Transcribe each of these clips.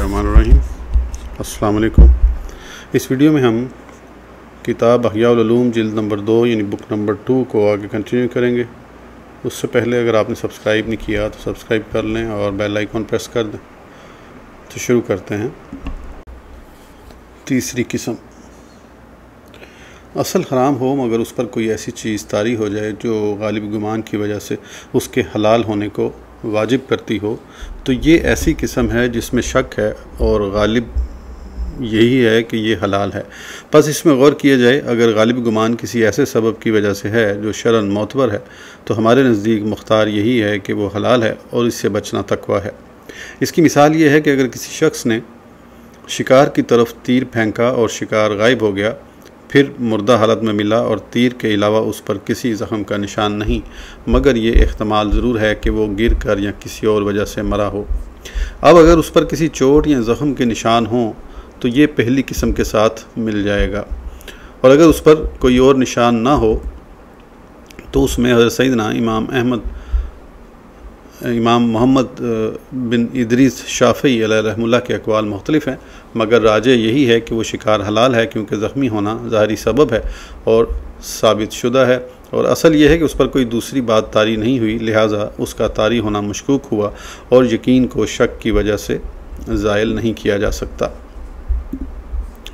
बिस्मिल्लाहिर्रहमानिर्रहीम। अस्सलाम वालेकुम। इस वीडियो में हम किताब अहयाउल उलूम जिल्द नंबर 2 यानी बुक नंबर 2 को आगे कंटिन्यू करेंगे। उससे पहले अगर आपने सब्सक्राइब नहीं किया तो सब्सक्राइब कर लें और बेल आइकन प्रेस कर दें। तो शुरू करते हैं। तीसरी किस्म, असल हराम हो मगर उस पर कोई ऐसी चीज़ तारी हो जाए जो गालिब गुमान की वजह से उसके हलाल होने को वाजिब करती हो, तो ये ऐसी किस्म है जिसमें शक है और गालिब यही है कि ये हलाल है। बस इसमें गौर किया जाए, अगर गालिब गुमान किसी ऐसे सबब की वजह से है जो शरअन मोतबर है तो हमारे नज़दीक मुख्तार यही है कि वो हलाल है और इससे बचना तकवा है। इसकी मिसाल ये है कि अगर किसी शख्स ने शिकार की तरफ तीर फेंका और शिकार गायब हो गया, फिर मुर्दा हालत में मिला और तीर के अलावा उस पर किसी ज़ख़म का निशान नहीं, मगर ये एहतमाल ज़रूर है कि वो गिर कर या किसी और वजह से मरा हो। अब अगर उस पर किसी चोट या ज़ख़म के निशान हों तो ये पहली किस्म के साथ मिल जाएगा, और अगर उस पर कोई और निशान ना हो तो उसमें हज़रत सैयदना इमाम मोहम्मद बिन इदरीस शाफ़ी अलैहिर्रहमतुल्लाह के अक़वाल मुख्तलिफ हैं, मगर राजे यही है कि वो शिकार हलाल है क्योंकि ज़ख्मी होना ज़ाहरी सबब है और साबित शुदा है, और असल ये है कि उस पर कोई दूसरी बात तारी नहीं हुई, लिहाजा उसका तारी होना मशकूक हुआ और यकीन को शक की वजह से ज़ायल नहीं किया जा सकता।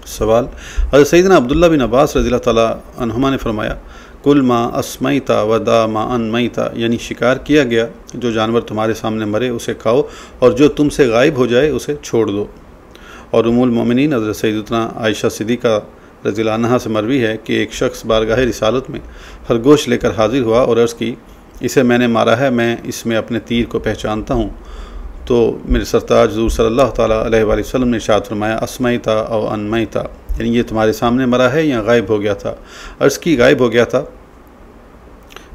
सवाल, हज़रत सैयदना अब्दुल्लाह बिन अब्बास रज़ियल्लाहु ताला अन्हुमा ने फरमाया, कुल मा अस्मैता वदा मा अनमैता, यानी शिकार किया गया जो जानवर तुम्हारे सामने मरे उसे खाओ और जो तुमसे गायब हो जाए उसे छोड़ दो। और उम्मुल मोमिनीन हज़रत सैयदतना आयशा सिद्दीक़ा रज़ियल्लाहु अन्हा से मरवी है कि एक शख्स बारगाह रिसालत में खरगोश लेकर हाजिर हुआ और अर्ज़ की, इसे मैंने मारा है, मैं इसमें अपने तीर को पहचानता हूँ। तो मेरे सरताज हुज़ूर सल्लल्लाहु ताला अलैहि वसल्लम ने इरशाद फरमाया, अस्मैता और अनमैता, यानी ये तुम्हारे सामने मरा है या गायब हो गया था। अर्ज़ की गायब हो गया था।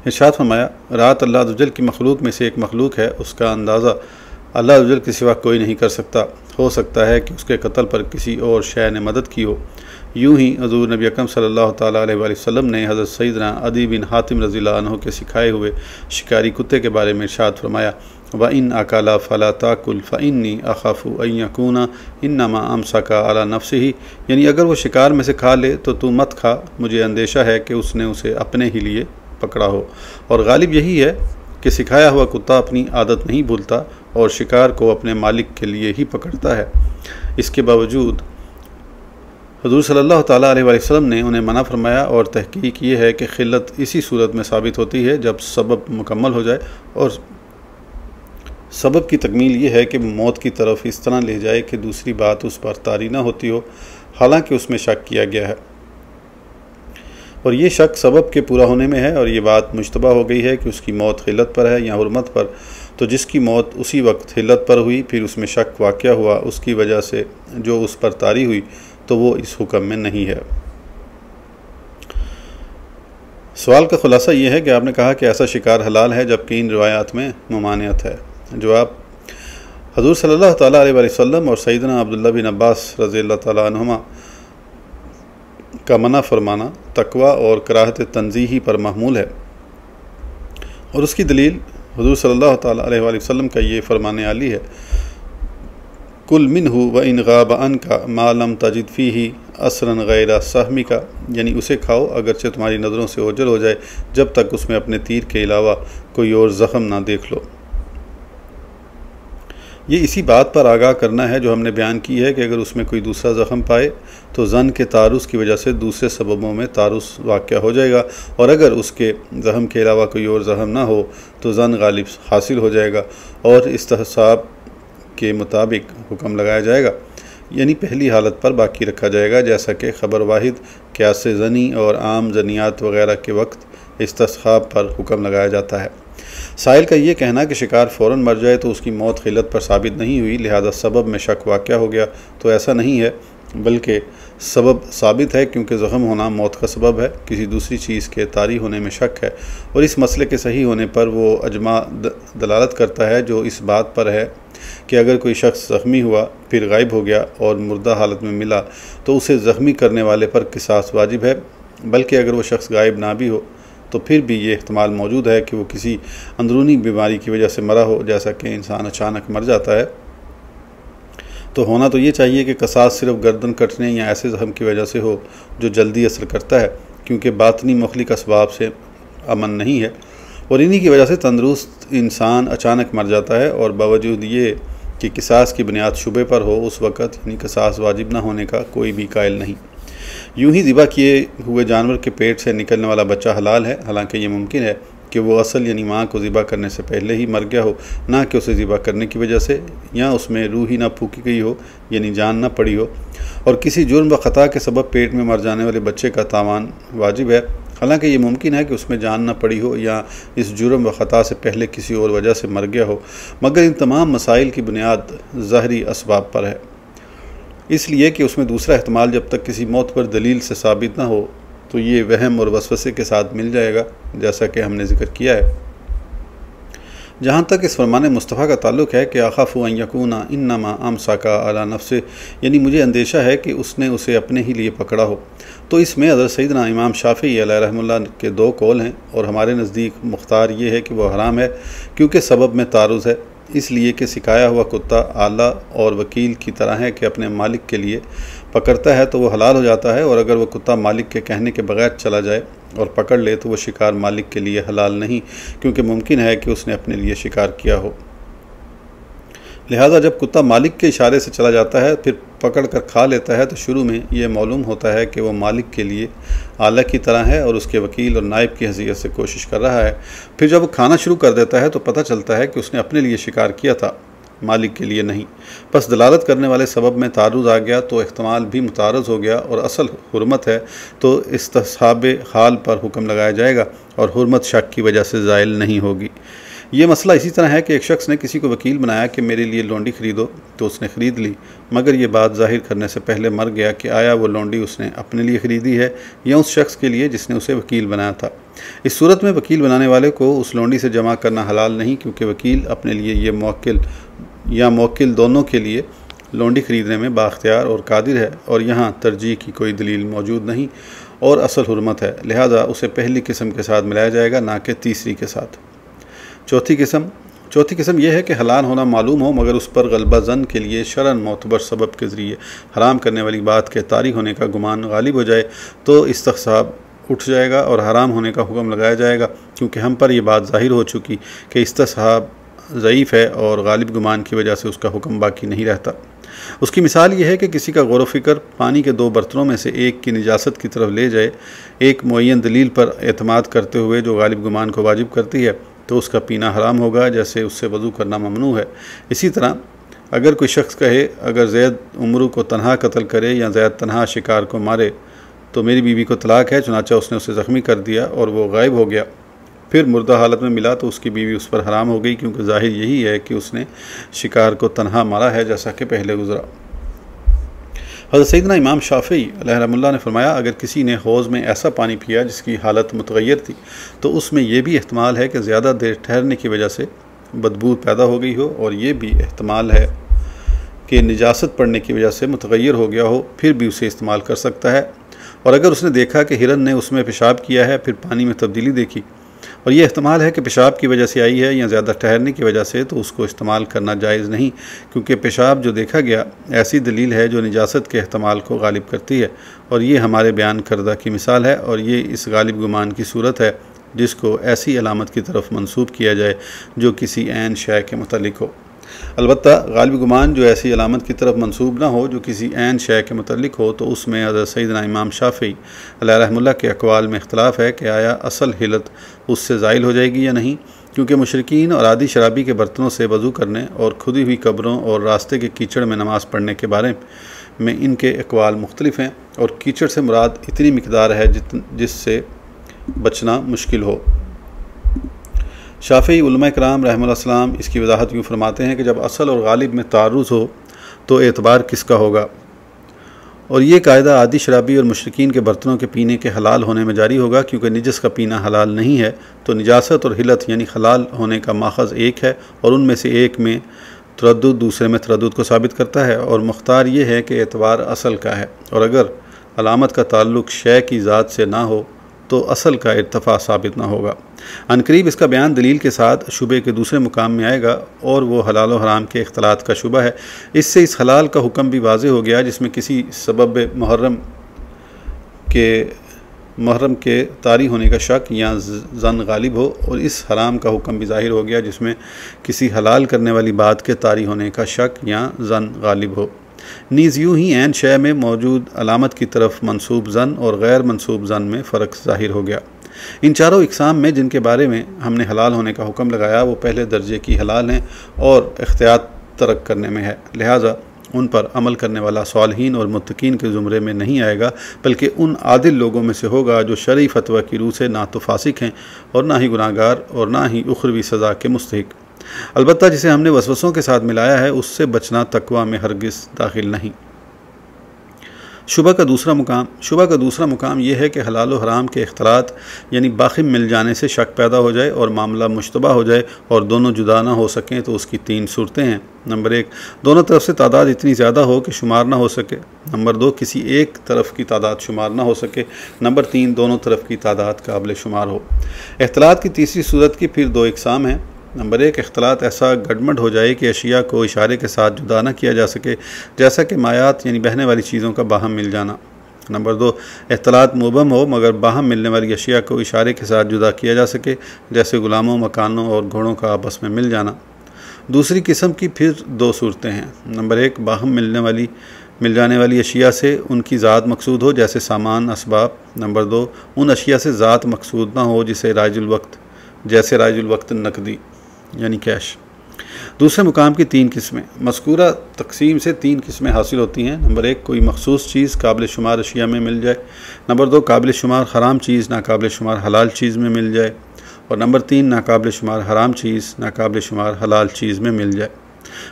इरशाद फरमाया, रात अल्लाह अज़्ज़ व जल की मखलूक में से एक मखलूक है, उसका अंदाज़ा अल्लाह अज़्ज़ व जल के सिवा कोई नहीं कर सकता। हो सकता है कि उसके कत्ल पर किसी और शय ने मदद की हो। यूँ ही हज़ूर नबी अकरम सल्लल्लाहु ताला अलैहि वसल्लम ने हज़रत सैयदना अदी बिन हातिम रज़ियल्लाहु अन्हु के सिखाए हुए शिकारी कुत्ते के बारे में इरशाद फरमाया, व इन अकाला फ़ला ताकुल फ़इन्नी अख़ाफ़ु अन यकूना इन्नमा अमसका अला नफ्सिही, यानी अगर वो शिकार में से खा ले तो तू मत खा, मुझे अंदेशा है कि उसने उसे अपने ही लिए पकड़ा हो। और गालिब यही है कि सिखाया हुआ कुत्ता अपनी आदत नहीं भूलता और शिकार को अपने मालिक के लिए ही पकड़ता है। इसके बावजूद हुज़ूर सल्लल्लाहु ताला अलैहि वसल्लम ने उन्हें मना फरमाया, और तहकीक ये है कि खिल्लत इसी सूरत में साबित होती है जब सबब मुकम्मल हो जाए, और सबब की तकमील ये है कि मौत की तरफ इस तरह ले जाए कि दूसरी बात उस पर तारी ना होती हो, हालांकि उसमें शक किया गया है, और ये शक सबब के पूरा होने में है, और ये बात मुश्तबा हो गई है कि उसकी मौत खिल्लत पर है या हुर्मत पर। तो जिसकी मौत उसी वक्त खिल्लत पर हुई फिर उसमें शक वाक़या हुआ उसकी वजह से जो उस पर तारी हुई, तो वो इस हुक्म में नहीं है। सवाल का खुलासा ये है कि आपने कहा कि ऐसा शिकार हलाल है जबकि इन रिवायात में ममानियत है। जवाब, हज़ूर सल्लल्लाहु ताला अलैहि वसल्लम और सैयदना अब्दुल्लाह बिन अब्बास रज़ियल्लाहु ताला अन्हुमा का मना फरमाना तकवा और कराहत तंज़ीही पर महमूल है, और उसकी दलील हुज़ूर सल्लल्लाहु ताला अलैहि वसल्लम का ये फरमाने आली है, कुल मिन्हु व इन गाब अनका मा लम तजिद फ़ीही असरन गैरा सहमी का, यानी उसे खाओ अगरचे तुम्हारी नज़रों से ओझल हो जाए जब तक उसमें अपने तीर के अलावा कोई और ज़ख़म ना देख लो। ये इसी बात पर आगाह करना है जो हमने बयान की है कि अगर उसमें कोई दूसरा ज़ख़म पाए तो ज़न के तारुस की वजह से दूसरे सबबों में तारुस वाक़या हो जाएगा, और अगर उसके ज़ख़म के अलावा कोई और ज़ख़म ना हो तो ज़न गालिब हासिल हो जाएगा और इस्तिहसाब के मुताबिक हुक्म लगाया जाएगा, यानी पहली हालत पर बाकी रखा जाएगा, जैसा कि ख़बर वाहिद, क़यास ज़नी और आम ज़नियात वग़ैरह के वक्त इस्तिहसाब पर हुक्म लगाया जाता है। साइल का ये कहना कि शिकार फ़ौरन मर जाए तो उसकी मौत खिल्लत पर साबित नहीं हुई, लिहाजा सबब में शक वाक़या हो गया, तो ऐसा नहीं है, बल्कि सबब साबित है क्योंकि ज़ख़म होना मौत का सबब है, किसी दूसरी चीज़ के तारी होने में शक है, और इस मसले के सही होने पर वो अजमा दलालत करता है जो इस बात पर है कि अगर कोई शख्स ज़ख्मी हुआ फिर गायब हो गया और मुर्दा हालत में मिला तो उसे ज़ख्मी करने वाले पर किसास वाजिब है, बल्कि अगर वो शख्स गायब ना भी हो तो फिर भी ये एहतमाल मौजूद है कि वो किसी अंदरूनी बीमारी की वजह से मरा हो, जैसा कि इंसान अचानक मर जाता है। तो होना तो ये चाहिए कि कसास सिर्फ गर्दन कटने या ऐसे ज़ख्म की वजह से हो जो जल्दी असर करता है, क्योंकि बातनी मुखलिक असबाब से अमन नहीं है और इन्हीं की वजह से तंदुरुस्त इंसान अचानक मर जाता है। और बावजूद ये कि किसास की बुनियाद शुबे पर हो, उस वक़्त यानी किसास वाजिब ना होने का कोई भी कायल नहीं। यूं ही ज़िबा किए हुए जानवर के पेट से निकलने वाला बच्चा हलाल है, हालांकि ये मुमकिन है कि वो असल यानी माँ को ज़िबा करने से पहले ही मर गया हो, ना कि उसे ज़िबा करने की वजह से, या उसमें रूह ही ना फूकी गई हो यानी जान ना पड़ी हो। और किसी जुर्म व ख़ता के सबब पेट में मर जाने वाले बच्चे का तावान वाजिब है, हालांकि ये मुमकिन है कि उसमें जान ना पड़ी हो या इस जुर्म व ख़ता से पहले किसी और वजह से मर गया हो, मगर इन तमाम मसाइल की बुनियाद ज़ाहरी असबाब पर है, इसलिए कि उसमें दूसरा एहतमाल जब तक किसी मौत पर दलील से साबित ना हो तो ये वहम और वसवसे के साथ मिल जाएगा, जैसा कि हमने जिक्र किया है। जहाँ तक इस फरमान मुस्तफ़ा का ताल्लुक़ है कि आख़ाफ़ु अन यकूना इन्नमा अमसका अला नफ्से, यानी मुझे अंदेशा है कि उसने उसे अपने ही लिए पकड़ा हो, तो इसमें हज़रत सैयदना इमाम शाफ़ी अलैहिर्रहमतुल्लाह के दो कौल हैं और हमारे नज़दीक मुख्तार ये है कि वह हराम है, क्योंकि सबब में तारुज़ है, इसलिए कि सिखाया हुआ कुत्ता आला और वकील की तरह है कि अपने मालिक के लिए पकड़ता है तो वह हलाल हो जाता है, और अगर वह कुत्ता मालिक के कहने के बगैर चला जाए और पकड़ ले तो वह शिकार मालिक के लिए हलाल नहीं, क्योंकि मुमकिन है कि उसने अपने लिए शिकार किया हो। लिहाजा जब कुत्ता मालिक के इशारे से चला जाता है फिर पकड़ कर खा लेता है तो शुरू में यह मालूम होता है कि वह मालिक के लिए आला की तरह है और उसके वकील और नायब की हैसियत से कोशिश कर रहा है। फिर जब वो खाना शुरू कर देता है तो पता चलता है कि उसने अपने लिए शिकार किया था, मालिक के लिए नहीं। बस दलालत करने वाले सबब में तारुज़ आ गया तो इख्तमाल भी मुतारज़ हो गया, और असल हुर्मत है तो इस्तिहाब हाल पर हुक्म लगाया जाएगा और हुर्मत शक की वजह से ज़ायल नहीं होगी। ये मसला इसी तरह है कि एक शख्स ने किसी को वकील बनाया कि मेरे लिए लौंडी ख़रीदो, तो उसने ख़रीद ली, मगर ये बात ज़ाहिर करने से पहले मर गया कि आया वो लौंडी उसने अपने लिए ख़रीदी है या उस शख्स के लिए जिसने उसे वकील बनाया था। इस सूरत में वकील बनाने वाले को उस लौंडी से जमा करना हलाल नहीं, क्योंकि वकील अपने लिए ये मौक्किल या मौक्किल दोनों के लिए लौंडी ख़रीदने में बाख्तियार और कादिर है, और यहाँ तरजीह की कोई दलील मौजूद नहीं और असल हुर्मत है, लिहाजा उसे पहली किस्म के साथ मिलाया जाएगा, ना कि तीसरी के साथ। चौथी किस्म यह है कि हलाल होना मालूम हो मगर उस पर गलबा ज़न के लिए शरन मोतबर सबब के ज़रिए हराम करने वाली बात के तारी होने का गुमान गालिब हो जाए तो इस्तिहसाब उठ जाएगा और हराम होने का हुक्म लगाया जाएगा, क्योंकि हम पर यह बात ज़ाहिर हो चुकी कि इस्तिहसाब ज़ईफ़ है और गालिब गुमान की वजह से उसका हुक्म बाकी नहीं रहता। उसकी मिसाल यह है कि किसी का गौर फ़िक्र पानी के दो बर्तनों में से एक की निजासत की तरफ ले जाए, एक मुअय्यन दलील पर एतमाद करते हुए जो गालिब गुमान को वाजिब करती है, तो उसका पीना हराम होगा, जैसे उससे वज़ू करना ममनू है। इसी तरह अगर कोई शख्स कहे अगर ज़ैद उमरू को तन्हा कत्ल करे या ज़ैद तन्हा शिकार को मारे तो मेरी बीवी को तलाक है, चुनाचा उसने उसे ज़ख्मी कर दिया और वो गायब हो गया, फिर मुर्दा हालत में मिला तो उसकी बीवी उस पर हराम हो गई, क्योंकि ज़ाहिर यही है कि उसने शिकार को तन्हा मारा है, जैसा कि पहले गुजरा। हज़रत सैयदना इमाम शाफ़ी अलैहिर्रहमतुल्लाह ने फरमाया अगर किसी ने हौज़ में ऐसा पानी पिया जिसकी हालत मुतग़य्यर थी तो उसमें यह भी एहतमाल है कि ज़्यादा देर ठहरने की वजह से बदबू पैदा हो गई हो, और ये भी एहतमाल है कि निजासत पड़ने की वजह से मुतग़य्यर हो गया हो, फिर भी उसे इस्तेमाल कर सकता है। और अगर उसने देखा कि हिरन ने उसमें पेशाब किया है, फिर पानी में तब्दीली देखी और ये एहतमाल है कि पेशाब की वजह से आई है या ज़्यादा ठहरने की वजह से, तो उसको इस्तेमाल करना जायज़ नहीं, क्योंकि पेशाब जो देखा गया ऐसी दलील है जो निजासत के एहतमाल को गालिब करती है, और ये हमारे बयान करदा की मिसाल है, और ये इस गालिब गुमान की सूरत है जिसको ऐसी अलामत की तरफ मंसूब किया जाए जो किसी ऐन शय के मुतल्लिक हो। अलबत्ता गालिब गुमान जो ऐसी अलामत की तरफ मंसूब ना हो जो किसी ऐन शय के मुतल्लिक हो, तो उसमें हज़रत सैयदना इमाम शाफ़ी अलैहिर्रहमतुल्लाह के अक़वाल में इख्तलाफ है कि आया असल हिलत उससे ज़ाइल हो जाएगी या नहीं, क्योंकि मुशरिकीन और आदि शराबी के बर्तनों से वज़ू करने और खुदी हुई कब्रों और रास्ते के कीचड़ में नमाज़ पढ़ने के बारे में इनके अक़वाल मुख्तलिफ़ हैं, और कीचड़ से मुराद इतनी मिक़दार है जिससे बचना मुश्किल हो। शाफ़ी उलमा इकराम रहमतुल्लाह इसकी वजाहत यूँ फरमाते हैं कि जब असल और गालिब में तारुज़ हो तो एतबार किसका होगा, और ये कायदा आदि शराबी और मुशरिकीन के बर्तनों के पीने के हलाल होने में जारी होगा, क्योंकि निजस का पीना हलाल नहीं है, तो निजासत और हिलत यानी हलाल होने का माखज़ एक है, और उनमें से एक में तरद्दुद दूसरे में तरद्दुद को साबित करता है, और मुख्तार ये है कि एतबार असल का है, और अगर अलामत का ताल्लुक़ शय की ज़ात से ना हो तो असल का इर्तफा साबित ना होगा। अनकरीब इसका बयान दलील के साथ शुबे के दूसरे मुकाम में आएगा और वो हलाल और हराम के इख्तलात का शुबा है। इससे इस हलाल का हुक्म भी वाज़ेह हो गया जिसमें किसी सबब मुहर्रम के तारी होने का शक या ज़न गालिब हो, और इस हराम का हुक्म भी ज़ाहिर हो गया जिसमें किसी हलाल करने वाली बात के तारी होने का शक या ज़न गालिब हो। नीज़ यूँ ही ऐन शय में मौजूद अलामत की तरफ मंसूब ज़न और गैर मंसूब ज़न में फ़र्क ज़ाहिर हो गया। इन चारों इक़साम में जिनके बारे में हमने हलाल होने का हुक्म लगाया वो पहले दर्जे की हलाल हैं और इख्तियार तरक करने में है, लिहाजा उन पर अमल करने वाला सालिहीन और मुत्तकीन के ज़ुमरे में नहीं आएगा, बल्कि उन आदिल लोगों में से होगा जो शरई फतवा की रूह से ना तो फासिक हैं और ना ही गुनाहगार और ना ही उखरवी सज़ा के मुस्तहिक। अलबत्ता जिसे हमने वसवसों के साथ मिलाया है उससे बचना तकवा में हरगिज़ दाखिल नहीं। शुबा का दूसरा मुकाम यह है कि हलाल और हराम के इख्तलात यानी बाखिम मिल जाने से शक पैदा हो जाए और मामला मुश्तबा हो जाए और दोनों जुदा ना हो सकें तो उसकी 3 सूरतें हैं। नंबर 1, दोनों तरफ से तादाद इतनी ज़्यादा हो कि शुमार ना हो सके। नंबर 2, किसी एक तरफ की तादाद शुमार ना हो सके। नंबर 3, दोनों तरफ की तादाद काबिल शुमार हो। इख्तलात की तीसरी सूरत की फिर 2 इक़साम हैं। नंबर 1, इख्तलात ऐसा गडमड हो जाए कि अशिया को इशारे के साथ जुदा न किया जा सके, जैसा कि मायात यानी बहने वाली चीज़ों का बाहम मिल जाना। नंबर 2, इख्तलात मुबम हो मगर बाहम मिलने वाली अशिया को इशारे के साथ जुदा किया जा सके, जैसे गुलामों, मकानों और घोड़ों का आपस में मिल जाना। दूसरी किस्म की फिर 2 सूरतें हैं। नंबर 1, बाहम मिल जाने वाली अशिया से उनकी ज़ात मकसूद हो, जैसे सामान, असबाब। नंबर 2, उन अशिया से ज़ात मकसूद ना हो जैसे राजुल वक्त नकदी यानी कैश। दूसरे मुकाम की 3 किस्में मज़कूरा तकसीम से 3 किस्में हासिल होती हैं। नंबर 1, कोई मखसूस चीज़ काबिल शुमार अशिया में मिल जाए। नंबर 2, काबिल शुमार हराम चीज़ नाकाबिल शुमार हलाल चीज़ में मिल जाए। और नंबर 3, नाकाबिल शुमार हराम चीज़ नाकाबिल शुमार हलाल चीज़ में मिल जाए।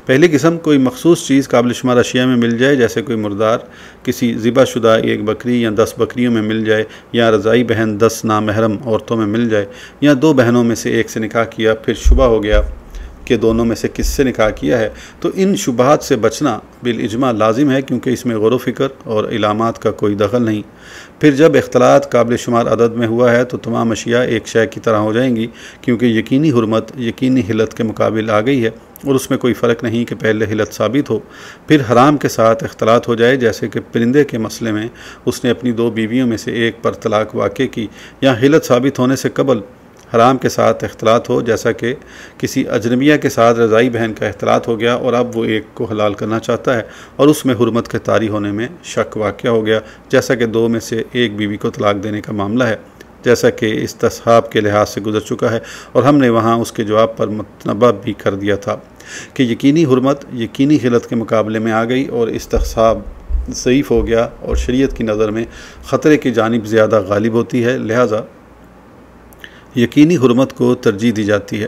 पहली किस्म, कोई मखसूस चीज़ काबिल शुमार अशिया में मिल जाए, जैसे कोई मुर्दार किसी ज़िबाशुदा 1 बकरी या 10 बकरियों में मिल जाए, या रज़ाई बहन 10 नामहरम औरतों में मिल जाए, या 2 बहनों में से एक से निकाह किया फिर शुबा हो गया कि दोनों में से किससे निकाह किया है, तो इन शुबहात से बचना बिल इजमा लाजिम है, क्योंकि इसमें गौर फ़िक्र और इलामात का कोई दखल नहीं। फिर जब इख्तलात काबिल शुमार अदद में हुआ है तो तमाम अशिया एक शय की तरह हो जाएंगी, क्योंकि यकीनी हुर्मत यकीनी हिलत के मुकाबिल आ गई है और उसमें कोई फ़र्क नहीं कि पहले हिलत साबित हो। फिर हराम के साथ इख्तलात हो जाए, जैसे कि परिंदे के मसले में उसने अपनी 2 बीवियों में से एक पर तलाक वाक़े की, या हिलत साबित होने से कबल हराम के साथ इख्तलात हो, जैसा कि किसी अजनबिया के साथ रज़ाई बहन का इख्तलात हो गया और अब वो एक को हलाल करना चाहता है और उसमें हुर्मत के तारी होने में शक वाक़या हो गया, जैसा कि 2 में से एक बीवी को तलाक देने का मामला है, जैसा कि इस्तिहाब के लिहाज से गुजर चुका है। और हमने वहाँ उसके जवाब पर मुतनबा भी कर दिया था कि यकीनी हुर्मत यकीनी हिलत के मुकाबले में आ गई और इस्तिहाब ज़ईफ़ हो गया और शरीयत की नज़र में ख़तरे की जानिब ज़्यादा गालिब होती है, लिहाजा यकीनी हुर्मत को तरजीह दी जाती है।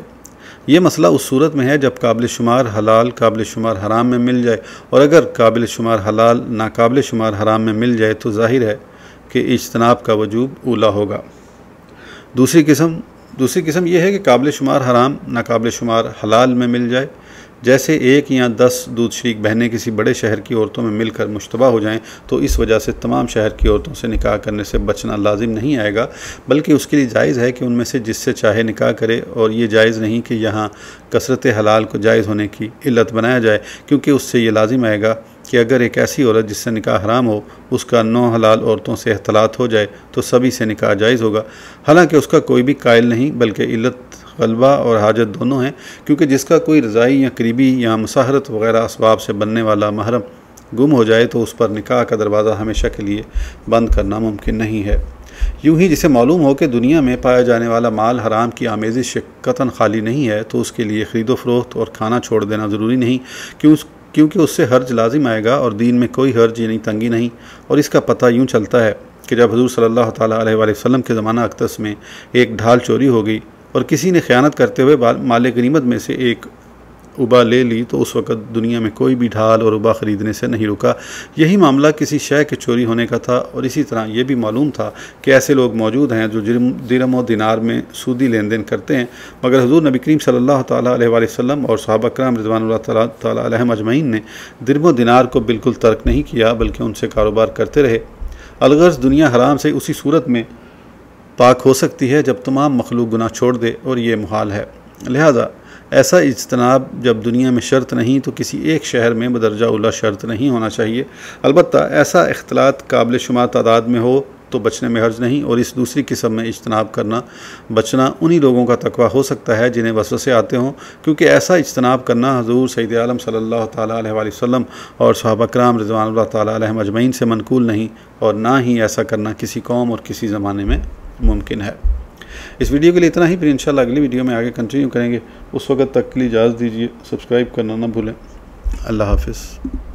ये मसला उस सूरत में है जब काबिल शुमार हलाल काबिल शुमार हराम में मिल जाए, और अगर काबिल शुमार हलाल नाकाबिल शुमार हराम में मिल जाए तो ज़ाहिर है कि इज्तनाब का वजूब ऊला होगा। दूसरी किस्म यह है कि काबिल शुमार हराम नाकाबिल शुमार हलाल में मिल जाए, जैसे 1 या 10 दूध शरीक बहनें किसी बड़े शहर की औरतों में मिलकर मुश्तबा हो जाएं, तो इस वजह से तमाम शहर की औरतों से निकाह करने से बचना लाजिम नहीं आएगा, बल्कि उसके लिए जायज़ है कि उनमें से जिससे चाहे निकाह करे, और ये जायज़ नहीं कि यहाँ कसरत हलाल को जायज़ होने की इल्लत बनाया जाए, क्योंकि उससे ये लाजिम आएगा कि अगर एक ऐसी औरत जिससे निकाह हराम हो उसका 9 हलाल औरतों से इख्तलात हो जाए तो सभी से निकाह जायज़ होगा, हालांकि उसका कोई भी कायल नहीं, बल्कि इल्लत गलबा और हाजत दोनों हैं, क्योंकि जिसका कोई रज़ाई या करीबी या मुसाहरत वगैरह असबाब से बनने वाला महरम गुम हो जाए तो उस पर निकाह का दरवाज़ा हमेशा के लिए बंद करना मुमकिन नहीं है। यूँ ही जिसे मालूम हो कि दुनिया में पाया जाने वाला माल हराम की आमेज़िश से कतन खाली नहीं है, तो उसके लिए ख़रीदो फ़रोख्त और खाना छोड़ देना ज़रूरी नहीं, क्योंकि उससे हर्ज लाजिम आएगा और दीन में कोई हर्ज यानी तंगी नहीं। और इसका पता यूँ चलता है कि जब हुज़ूर सल्लल्लाहु ताला अलैहि वसल्लम के ज़माना अक़दस में एक ढाल चोरी हो गई और किसी ने ख़यानत करते हुए माल गनीमत में से एक उबा ले ली, तो उस वक़्त दुनिया में कोई भी ढाल और उबा ख़रीदने से नहीं रुका। यही मामला किसी शय के चोरी होने का था, और इसी तरह ये भी मालूम था कि ऐसे लोग मौजूद हैं जो दिरहम और दिनार में सूदी लेन देन करते हैं, मगर हुज़ूर नबी करीम सल्लल्लाहु ताला अलैहि वसल्लम और सहाबा किराम रिज़वानुल्लाह ताला अलैहिम अजमईन ने दिरहम और दिनार को बिल्कुल तर्क नहीं किया, बल्कि उनसे कारोबार करते रहे। अलगर्ज़ दुनिया हराम से उसी सूरत में पाक हो सकती है जब तमाम मखलूक गुनाह छोड़ दे, और ये मुहाल है। लिहाजा ऐसा इज्तनाब जब दुनिया में शर्त नहीं तो किसी एक शहर में बदरजा उला शर्त नहीं होना चाहिए। अलबत्ता ऐसा इख्तलात काबिल शुमार तादाद में हो तो बचने में हर्ज नहीं, और इस दूसरी किस्म में इज्तनाब करना बचना उन्हीं लोगों का तकवा हो सकता है जिन्हें वसवसे आते हों, क्योंकि ऐसा इज्तनाब करना हज़ूर सैयद आलम सल्लल्लाहु ताला अलैहि वसल्लम और सहाबा किराम रिज़वानुल्लाह ताला अलैहिम अजमईन से मनकूल नहीं, और ना ही ऐसा करना किसी कौम और किसी ज़माने में मुमकिन है। इस वीडियो के लिए इतना ही, फिर इंशाल्लाह अगली वीडियो में आगे कंटिन्यू करेंगे। उस वक्त तक के लिए इजाज़त दीजिए, सब्सक्राइब करना ना भूलें। अल्लाह हाफ़िज़।